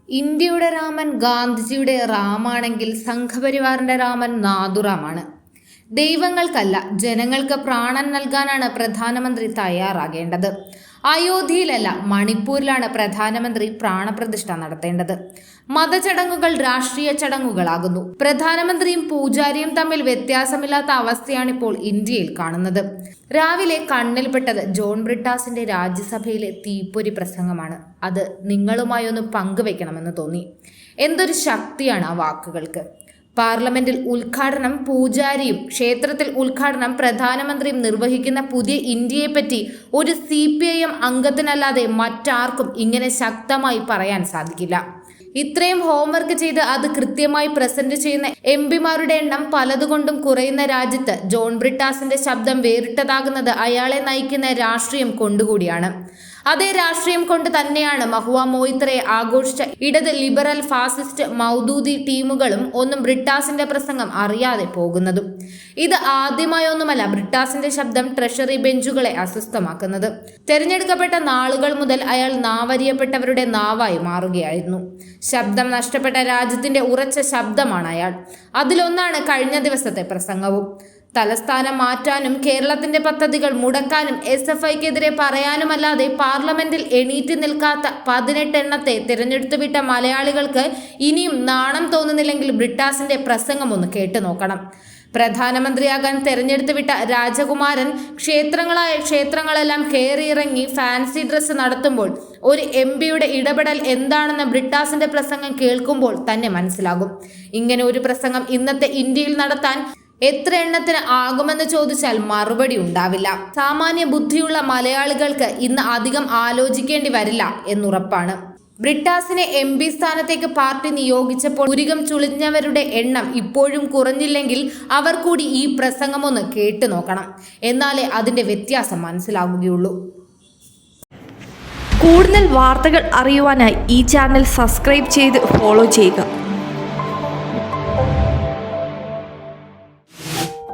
ഇന്ത്യയുടെ രാമൻ ഗാന്ധിജിയുടെ റാമാണെങ്കിൽ സംഘപരിവാറിന്റെ രാമൻ നാഥുറാമാണ്. ദൈവങ്ങൾക്കല്ല, ജനങ്ങൾക്ക് പ്രാണൻ നൽകാനാണ് പ്രധാനമന്ത്രി തയ്യാറാകേണ്ടത്. അയോധ്യയിലല്ല, മണിപ്പൂരിലാണ് പ്രധാനമന്ത്രി പ്രാണപ്രതിഷ്ഠ നടത്തേണ്ടത്. മതചടങ്ങുകൾ രാഷ്ട്രീയ ചടങ്ങുകളാകുന്നു. പ്രധാനമന്ത്രിയും പൂജാരിയും തമ്മിൽ വ്യത്യാസമില്ലാത്ത അവസ്ഥയാണിപ്പോൾ ഇന്ത്യയിൽ കാണുന്നത്. രാവിലെ കണ്ണിൽപ്പെട്ടത് ജോൺ ബ്രിട്ടാസിന്റെ രാജ്യസഭയിലെ തീപ്പൊരി പ്രസംഗമാണ്. അത് നിങ്ങളുമായി ഒന്ന് പങ്കുവെക്കണമെന്ന് തോന്നി. എന്തൊരു ശക്തിയാണ് ആ വാക്കുകൾക്ക്. പാർലമെന്റിൽ ഉദ്ഘാടനം പൂജാരിയും ക്ഷേത്രത്തിൽ ഉദ്ഘാടനം പ്രധാനമന്ത്രിയും നിർവഹിക്കുന്ന പുതിയ ഇന്ത്യയെപ്പറ്റി ഒരു CPIM അംഗത്തിനല്ലാതെ മറ്റാർക്കും ഇങ്ങനെ ശക്തമായി പറയാൻ സാധിക്കില്ല. ഇത്രയും ഹോംവർക്ക് ചെയ്ത് അത് കൃത്യമായി പ്രസന്റ് ചെയ്യുന്ന MP-മാരുടെ എണ്ണം പലതുകൊണ്ടും കുറയുന്ന രാജ്യത്ത് ജോൺ ബ്രിട്ടാസിന്റെ ശബ്ദം വേറിട്ടതാകുന്നത് അയാളെ നയിക്കുന്ന രാഷ്ട്രീയം കൊണ്ടുകൂടിയാണ്. അതേ രാഷ്ട്രീയം കൊണ്ട് തന്നെയാണ് മഹുവ മൊയ്ത്രയെ ആഘോഷിച്ച ഇടത് ലിബറൽ ഫാസിസ്റ്റ് മൗദൂദി ടീമുകളും ഒന്നും ബ്രിട്ടാസിന്റെ പ്രസംഗം അറിയാതെ പോകുന്നതും. ഇത് ആദ്യമായൊന്നുമല്ല ബ്രിട്ടാസിന്റെ ശബ്ദം ട്രഷറി ബെഞ്ചുകളെ അസ്വസ്ഥമാക്കുന്നത്. തെരഞ്ഞെടുക്കപ്പെട്ട നാളുകൾ മുതൽ അയാൾ നാവരിയപ്പെട്ടവരുടെ നാവായി മാറുകയായിരുന്നു. ശബ്ദം നഷ്ടപ്പെട്ട രാജ്യത്തിന്റെ ഉറച്ച ശബ്ദമാണ് അയാൾ. അതിലൊന്നാണ് കഴിഞ്ഞ ദിവസത്തെ പ്രസംഗവും. തലസ്ഥാനം മാറ്റാനും കേരളത്തിന്റെ പദ്ധതികൾ മുടക്കാനും SFIക്കെതിരെ പറയാനുമല്ലാതെ പാർലമെന്റിൽ എണീറ്റ് നിൽക്കാത്ത 18 എണ്ണത്തെ തിരഞ്ഞെടുത്തു വിട്ട മലയാളികൾക്ക് ഇനിയും നാണം തോന്നുന്നില്ലെങ്കിൽ ബ്രിട്ടാസിന്റെ പ്രസംഗം ഒന്ന് കേട്ടു നോക്കണം. പ്രധാനമന്ത്രിയാകാൻ തെരഞ്ഞെടുത്തു വിട്ട രാജകുമാരൻ ക്ഷേത്രങ്ങളെല്ലാം കയറിയിറങ്ങി ഫാൻസി ഡ്രസ്സ് നടത്തുമ്പോൾ ഒരു MP-യുടെ ഇടപെടൽ എന്താണെന്ന് ബ്രിട്ടാസിന്റെ പ്രസംഗം കേൾക്കുമ്പോൾ തന്നെ മനസ്സിലാകും. ഇങ്ങനെ ഒരു പ്രസംഗം ഇന്നത്തെ ഇന്ത്യയിൽ നടത്താൻ എത്ര എണ്ണത്തിന് ആകുമെന്ന് ചോദിച്ചാൽ മറുപടി ഉണ്ടാവില്ല. സാമാന്യ ബുദ്ധിയുള്ള മലയാളികൾക്ക് ഇന്ന് അധികം ആലോചിക്കേണ്ടി വരില്ല എന്നുറപ്പാണ്. ബ്രിട്ടാസിനെ MP സ്ഥാനത്തേക്ക് പാർട്ടി നിയോഗിച്ചപ്പോൾ പുരികം ചുളിഞ്ഞവരുടെ എണ്ണം ഇപ്പോഴും കുറഞ്ഞില്ലെങ്കിൽ അവർ കൂടി ഈ പ്രസംഗമൊന്ന് കേട്ടു നോക്കണം. എന്നാലേ അതിന്റെ വ്യത്യാസം മനസ്സിലാവുകയുള്ളൂ. കൂടുതൽ വാർത്തകൾ അറിയുവാനായി ഈ ചാനൽ സബ്സ്ക്രൈബ് ചെയ്ത് ഫോളോ ചെയ്യുക.